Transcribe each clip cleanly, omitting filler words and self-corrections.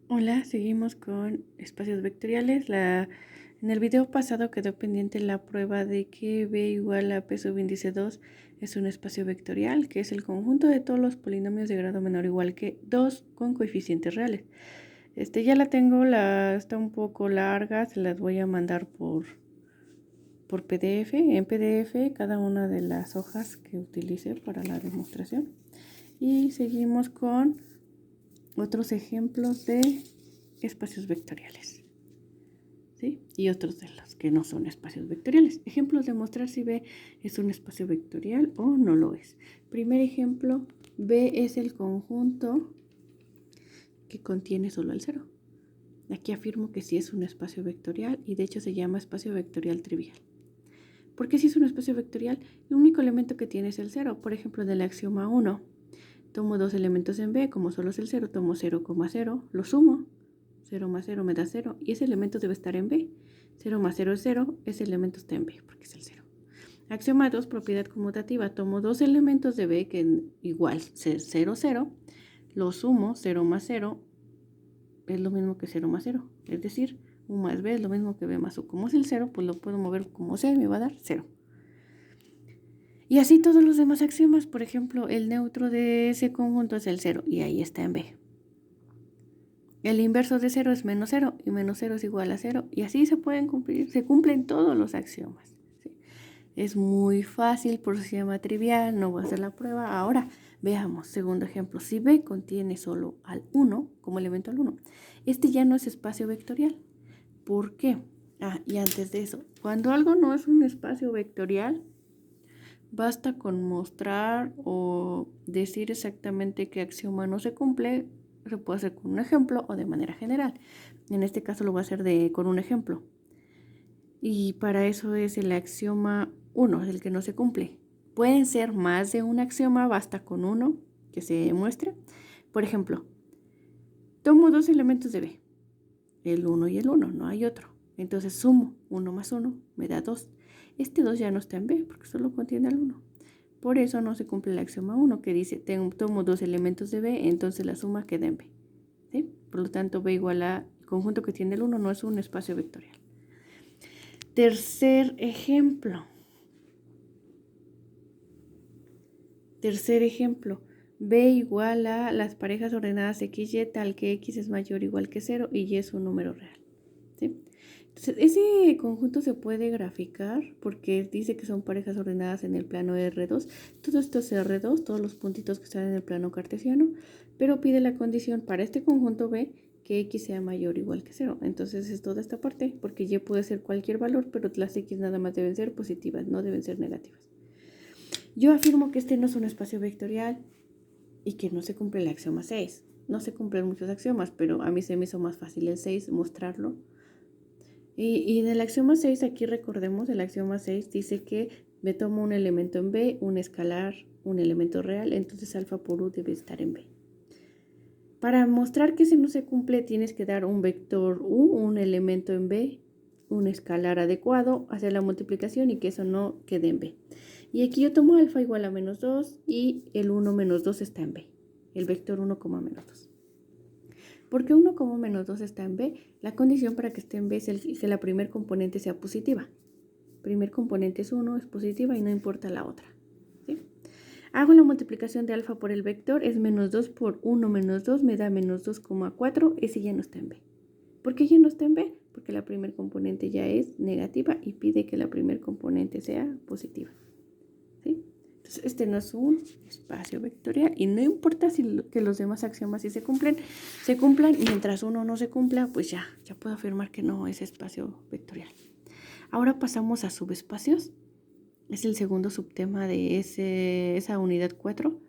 Hola, seguimos con espacios vectoriales. En el video pasado quedó pendiente la prueba de que B igual a P sub índice 2 es un espacio vectorial, que es el conjunto de todos los polinomios de grado menor o igual que 2 con coeficientes reales. Ya la tengo, está un poco larga, se las voy a mandar por PDF. En PDF cada una de las hojas que utilicé para la demostración. Y seguimos con otros ejemplos de espacios vectoriales, ¿sí? Y otros de los que no son espacios vectoriales. Ejemplos de mostrar si B es un espacio vectorial o no lo es. Primer ejemplo, B es el conjunto que contiene solo el cero. Aquí afirmo que sí es un espacio vectorial y de hecho se llama espacio vectorial trivial. Porque si es un espacio vectorial, el único elemento que tiene es el cero. Por ejemplo, del axioma 1, tomo dos elementos en B, como solo es el 0, tomo 0,0, lo sumo, 0 más 0 me da 0, y ese elemento debe estar en B. 0 más 0 es 0, ese elemento está en B, porque es el 0. Axioma 2, propiedad conmutativa, tomo dos elementos de B que igual 0, 0, lo sumo, 0 más 0 es lo mismo que 0 más 0, es decir, U más B es lo mismo que B más U. Como es el 0, pues lo puedo mover como sea y me va a dar 0. Y así todos los demás axiomas, por ejemplo, el neutro de ese conjunto es el 0 y ahí está en B. El inverso de 0 es menos 0 y menos 0 es igual a 0 y así se cumplen todos los axiomas, ¿sí? Es muy fácil, por eso se llama trivial, no voy a hacer la prueba. Ahora veamos, segundo ejemplo, si B contiene solo al 1 como elemento al 1, este ya no es espacio vectorial. ¿Por qué? Y antes de eso, cuando algo no es un espacio vectorial, basta con mostrar o decir exactamente qué axioma no se cumple. Se puede hacer con un ejemplo o de manera general. En este caso lo voy a hacer con un ejemplo. Y para eso es el axioma 1, el que no se cumple. Pueden ser más de un axioma, basta con uno que se muestre. Por ejemplo, tomo dos elementos de B, el 1 y el 1, no hay otro. Entonces sumo 1 más 1, me da 2. Este 2 ya no está en B porque solo contiene el 1. Por eso no se cumple el axioma 1 que dice, tomo dos elementos de B, entonces la suma queda en B, ¿sí? Por lo tanto, B igual a el conjunto que tiene el 1 no es un espacio vectorial. Tercer ejemplo. B igual a las parejas ordenadas XY tal que X es mayor o igual que 0 y Y es un número real, ¿sí? Entonces, ese conjunto se puede graficar porque dice que son parejas ordenadas en el plano R2. Todo esto es R2, todos los puntitos que están en el plano cartesiano, pero pide la condición para este conjunto B que X sea mayor o igual que 0. Entonces es toda esta parte, porque Y puede ser cualquier valor, pero las X nada más deben ser positivas, no deben ser negativas. Yo afirmo que este no es un espacio vectorial y que no se cumple el axioma 6. No se cumplen muchos axiomas, pero a mí se me hizo más fácil el 6 mostrarlo. Y en el axioma 6, aquí recordemos, el axioma 6 dice que me tomo un elemento en B, un escalar, un elemento real, entonces alfa por U debe estar en B. Para mostrar que ese no se cumple, tienes que dar un vector U, un elemento en B, un escalar adecuado, hacer la multiplicación y que eso no quede en B. Y aquí yo tomo alfa igual a menos 2 y el 1 menos 2 está en B, el vector 1, menos 2. Porque 1, menos 2 está en B, la condición para que esté en B es que la primer componente sea positiva. Primer componente es 1, es positiva y no importa la otra, ¿sí? Hago la multiplicación de alfa por el vector, es menos 2 por 1 menos 2 me da menos 2,4, ese ya no está en B. ¿Por qué ya no está en B? Porque la primer componente ya es negativa y pide que la primer componente sea positiva, ¿sí? Entonces este no es un espacio vectorial y no importa que los demás axiomas sí se cumplan, mientras uno no se cumpla, pues ya puedo afirmar que no es espacio vectorial. Ahora pasamos a subespacios. Es el segundo subtema de esa unidad 4.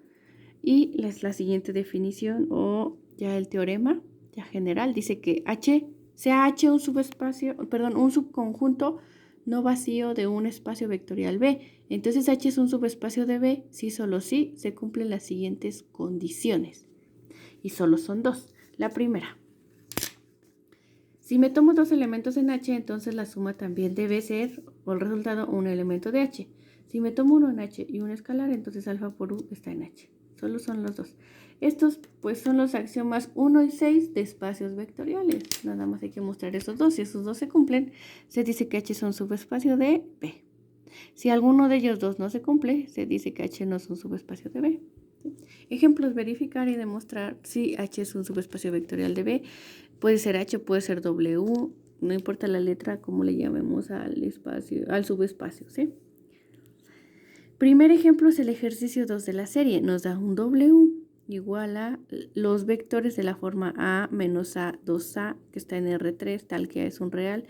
Y la siguiente definición o ya el teorema ya general dice que sea H un subconjunto no vacío de un espacio vectorial B. Entonces H es un subespacio de B si solo si se cumplen las siguientes condiciones. Y solo son dos. La primera, si me tomo dos elementos en H, entonces la suma también debe ser, o el resultado, un elemento de H. Si me tomo uno en H y un escalar, entonces alfa por U está en H. Solo son los dos. Estos pues son los axiomas 1 y 6 de espacios vectoriales. Nada más hay que mostrar esos dos. Si esos dos se cumplen, se dice que H es un subespacio de B. Si alguno de ellos dos no se cumple, se dice que H no es un subespacio de B. ¿Sí? Ejemplos: verificar y demostrar si H es un subespacio vectorial de B. Puede ser H, puede ser W, no importa la letra, como le llamemos al espacio, al subespacio, ¿sí? Primer ejemplo es el ejercicio 2 de la serie. Nos da un W igual a los vectores de la forma A menos A, 2A, que está en R3, tal que A es un real.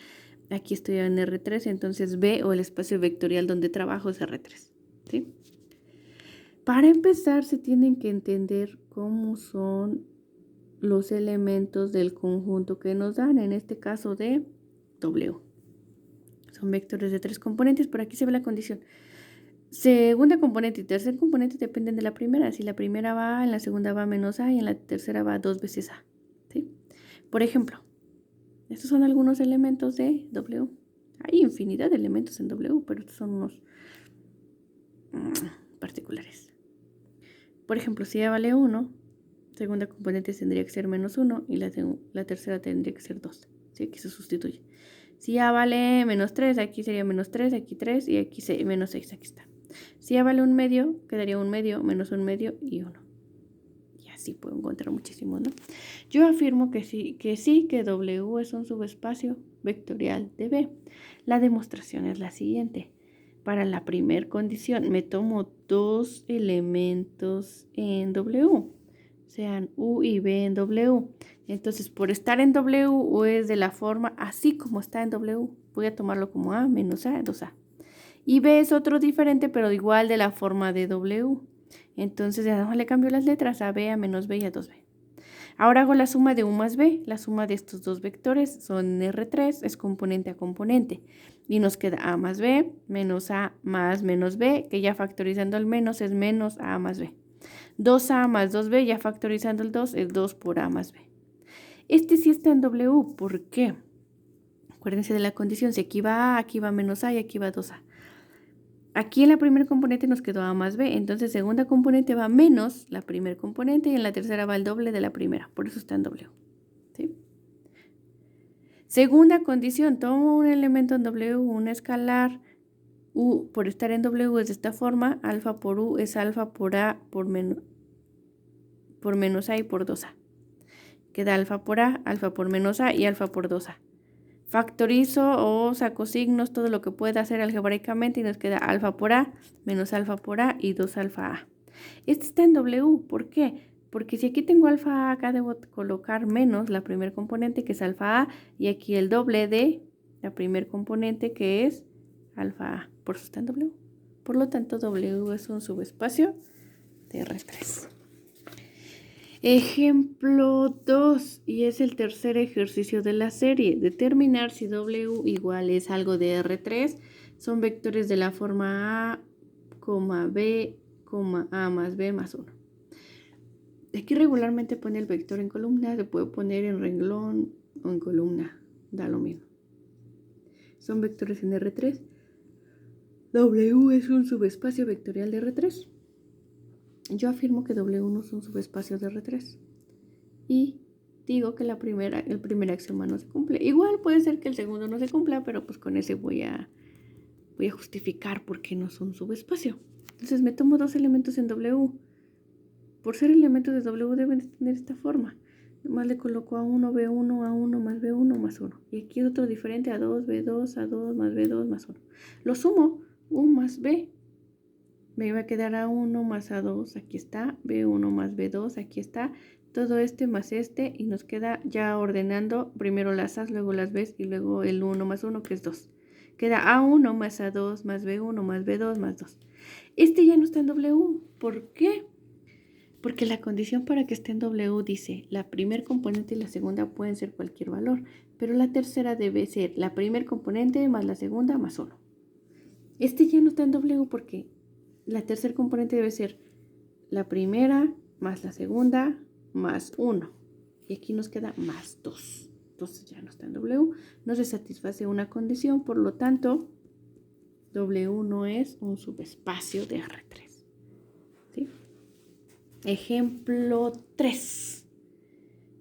Aquí estoy en R3, entonces B, o el espacio vectorial donde trabajo, es R3, ¿sí? Para empezar, se tienen que entender cómo son los elementos del conjunto que nos dan, en este caso de W. Son vectores de 3 componentes, por aquí se ve la condición. Segunda componente y tercer componente dependen de la primera. Si la primera va A, en la segunda va menos A y en la tercera va 2 veces A, ¿sí? Por ejemplo, estos son algunos elementos de W. Hay infinidad de elementos en W, pero estos son unos particulares. Por ejemplo, si A vale 1, segunda componente tendría que ser menos 1 y la tercera tendría que ser 2. ¿Sí? Aquí se sustituye. Si A vale menos 3, aquí sería menos 3, aquí 3 y aquí menos 6, aquí está. Si A vale un medio, quedaría un medio, menos un medio y 1. Y así puedo encontrar muchísimos, ¿no? Yo afirmo que sí, que W es un subespacio vectorial de B. La demostración es la siguiente. Para la primera condición me tomo dos elementos en W, sean U y B en W. Entonces, por estar en W, U es de la forma así como está en W. Voy a tomarlo como A menos A, 2A. Y B es otro diferente, pero igual de la forma de W. Entonces, ya no le cambio las letras a B, a menos B y a 2B. Ahora hago la suma de U más B. La suma de estos dos vectores son R3, es componente a componente. Y nos queda A más B menos A más menos B, que ya factorizando el menos es menos A más B. 2A más 2B, ya factorizando el 2, es 2 por A más B. Este sí está en W, ¿por qué? Acuérdense de la condición, si aquí va A, aquí va menos A y aquí va 2A. Aquí en la primera componente nos quedó A más B, entonces segunda componente va menos la primera componente y en la tercera va el doble de la primera, por eso está en W. ¿Sí? Segunda condición, tomo un elemento en W, un escalar, U por estar en W es de esta forma, alfa por U es alfa por A por menos A y por 2A. Queda alfa por menos A y alfa por 2A. Factorizo o saco signos, todo lo que pueda hacer algebraicamente y nos queda alfa por A menos alfa por A y 2 alfa A. Este está en W, ¿por qué? Porque si aquí tengo alfa A, acá debo colocar menos la primer componente que es alfa A y aquí el doble de la primer componente que es alfa A, por eso está en W. Por lo tanto, W es un subespacio de R3. Ejemplo 2, y es el tercer ejercicio de la serie. Determinar si W igual es algo de R3. Son vectores de la forma A, B, A más B más 1. Aquí regularmente pone el vector en columna, se puede poner en renglón o en columna, da lo mismo. Son vectores en R3. W es un subespacio vectorial de R3. Yo afirmo que W no es un subespacio de R3. Y digo que el primer axioma no se cumple. Igual puede ser que el segundo no se cumpla, pero pues con ese voy a justificar por qué no son subespacio. Entonces me tomo dos elementos en W. Por ser elementos de W deben tener esta forma. Nomás le coloco A1, B1, A1 más B1 más 1. Y aquí es otro diferente, A2, B2, A2 más B2 más 1. Lo sumo, U más B. Me va a quedar A1 más A2, aquí está. B1 más B2, aquí está. Todo este más este y nos queda ya ordenando primero las A's, luego las B's y luego el 1 más 1 que es 2. Queda A1 más A2 más B1 más B2 más 2. Este ya no está en W. ¿Por qué? Porque la condición para que esté en W dice la primer componente y la segunda pueden ser cualquier valor, pero la tercera debe ser la primer componente más la segunda más 1. Este ya no está en W porque la tercer componente debe ser la primera más la segunda más 1. Y aquí nos queda más 2. Entonces ya no está en W. No se satisface una condición, por lo tanto, W no es un subespacio de R3. ¿Sí? Ejemplo 3.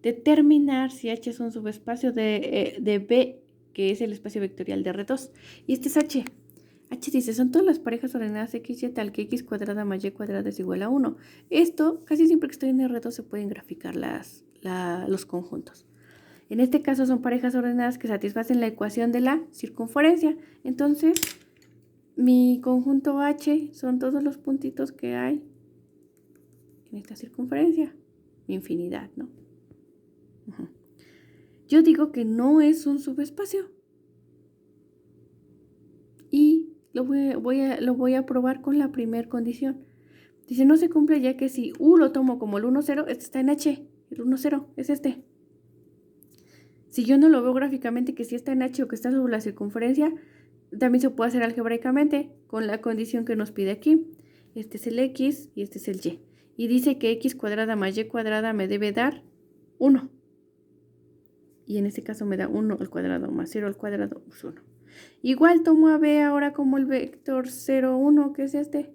Determinar si H es un subespacio de B, que es el espacio vectorial de R2. Y este es H. H dice, son todas las parejas ordenadas X y tal que X cuadrada más Y cuadrada es igual a 1. Esto, casi siempre que estoy en R2 se pueden graficar los conjuntos. En este caso son parejas ordenadas que satisfacen la ecuación de la circunferencia. Entonces, mi conjunto H son todos los puntitos que hay en esta circunferencia. Infinidad, ¿no? Yo digo que no es un subespacio. Y lo voy a probar con la primera condición. Dice, no se cumple ya que si U lo tomo como el 1, 0, este está en H. El 1, 0 es este. Si yo no lo veo gráficamente que si está en H o que está sobre la circunferencia, también se puede hacer algebraicamente con la condición que nos pide aquí. Este es el X y este es el Y. Y dice que X cuadrada más Y cuadrada me debe dar 1. Y en este caso me da 1 al cuadrado más 0 al cuadrado es 1. Igual tomo a B ahora como el vector 0, 1, que es este.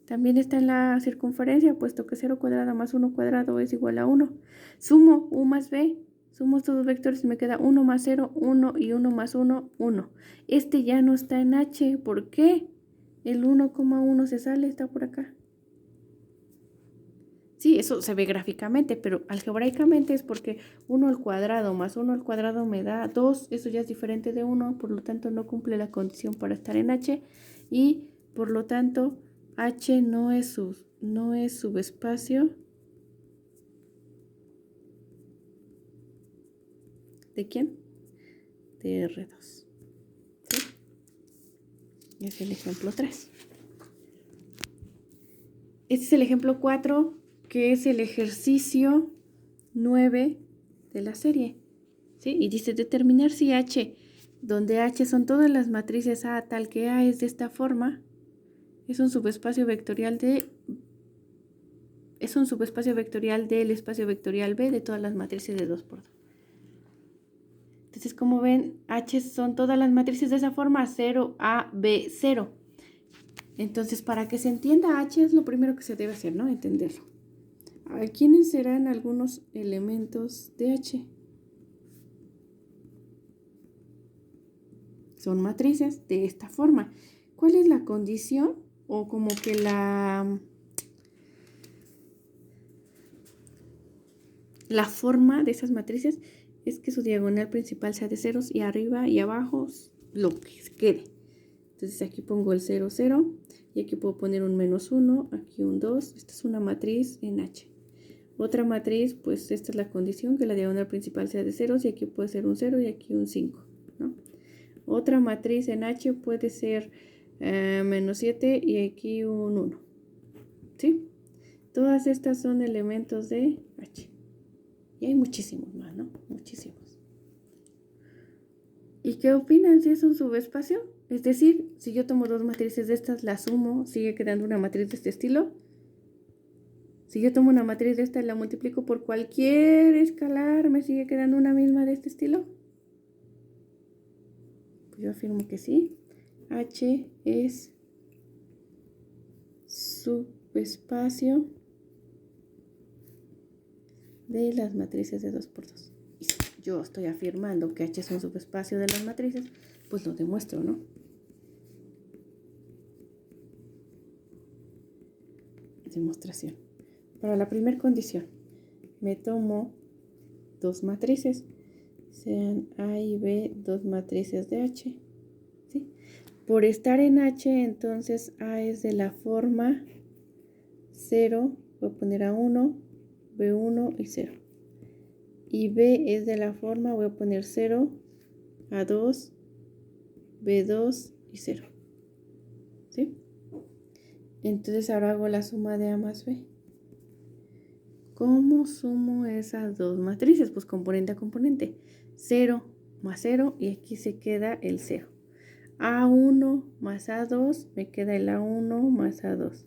También está en la circunferencia, puesto que 0 cuadrado más 1 cuadrado es igual a 1. Sumo U más B. Sumo estos dos vectores y me queda 1 más 0, 1 y 1 más 1, 1. Este ya no está en H. ¿Por qué? El 1,1 se sale, está por acá. Sí, eso se ve gráficamente, pero algebraicamente es porque 1 al cuadrado más 1 al cuadrado me da 2. Eso ya es diferente de 1, por lo tanto no cumple la condición para estar en H. Y por lo tanto H no es subespacio ¿de quién? De R2. ¿Sí? Es el ejemplo 3. Este es el ejemplo 4, que es el ejercicio 9 de la serie. ¿Sí? Y dice determinar si H, donde H son todas las matrices A tal que A es de esta forma, es un subespacio vectorial del espacio vectorial B de todas las matrices de 2×2. Entonces, como ven, H son todas las matrices de esa forma, 0, A, B, 0. Entonces, para que se entienda H es lo primero que se debe hacer, ¿no? Entenderlo. ¿Quiénes serán algunos elementos de H? Son matrices de esta forma. ¿Cuál es la condición? O como que la forma de esas matrices es que su diagonal principal sea de ceros y arriba y abajo lo que quede. Entonces aquí pongo el 0, 0 y aquí puedo poner un -1, aquí un 2. Esta es una matriz en H. Otra matriz, pues esta es la condición, que la diagonal principal sea de ceros y aquí puede ser un 0 y aquí un 5, ¿no? Otra matriz en H puede ser -7 y aquí un 1. ¿Sí? Todas estas son elementos de H. Y hay muchísimos más, ¿no? Muchísimos. ¿Y qué opinan si es un subespacio? Es decir, si yo tomo dos matrices de estas, las sumo, sigue quedando una matriz de este estilo. Si yo tomo una matriz de esta y la multiplico por cualquier escalar, ¿me sigue quedando una misma de este estilo? Pues yo afirmo que sí. H es subespacio de las matrices de 2×2. Y si yo estoy afirmando que H es un subespacio de las matrices, pues lo demuestro, ¿no? Demostración. Para la primera condición, me tomo dos matrices, sean A y B, dos matrices de H. ¿Sí? Por estar en H, entonces A es de la forma 0, voy a poner A1, B1 y 0. Y B es de la forma, voy a poner 0, A2, B2 y 0. ¿Sí? Entonces ahora hago la suma de A más B. ¿Cómo sumo esas dos matrices? Pues componente a componente. 0 más 0 y aquí se queda el 0. A1 más A2 me queda el A1 más A2.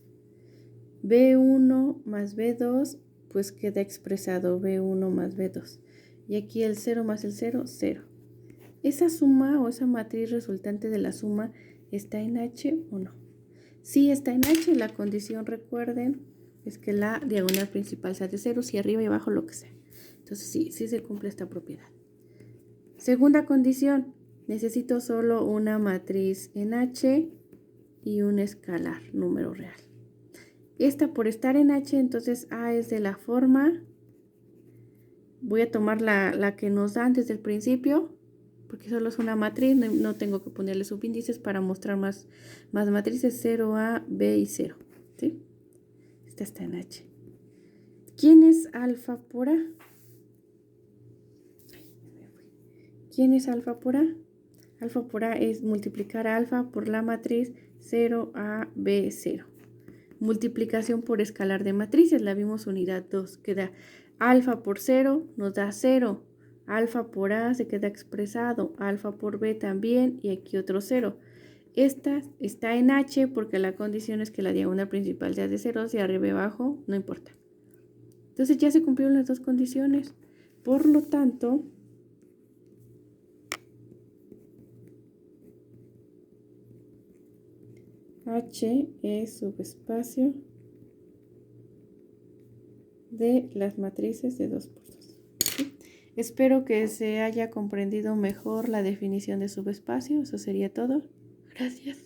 B1 más B2 pues queda expresado B1 más B2. Y aquí el 0 más el 0, 0. ¿Esa suma o esa matriz resultante de la suma está en H o no? Sí está en H, la condición, recuerden, es que la diagonal principal sea de 0, si arriba y abajo lo que sea. Entonces sí se cumple esta propiedad. Segunda condición, necesito solo una matriz en H y un escalar, número real. Esta por estar en H, entonces A es de la forma, voy a tomar la que nos dan desde el principio, porque solo es una matriz, no tengo que ponerle subíndices para mostrar más matrices, 0A, B y 0. ¿Sí? Esta está en H. ¿Quién es alfa por A? ¿Quién es alfa por A? Alfa por A es multiplicar alfa por la matriz 0A, B, 0. Multiplicación por escalar de matrices, la vimos unidad 2, queda alfa por 0, nos da 0. Alfa por A se queda expresado, alfa por B también y aquí otro 0. Esta está en H porque la condición es que la diagonal principal sea de 0, si arriba y abajo, no importa. Entonces ya se cumplieron las dos condiciones. Por lo tanto, H es subespacio de las matrices de 2 por 2. ¿Sí? Espero que se haya comprendido mejor la definición de subespacio. Eso sería todo. Gracias.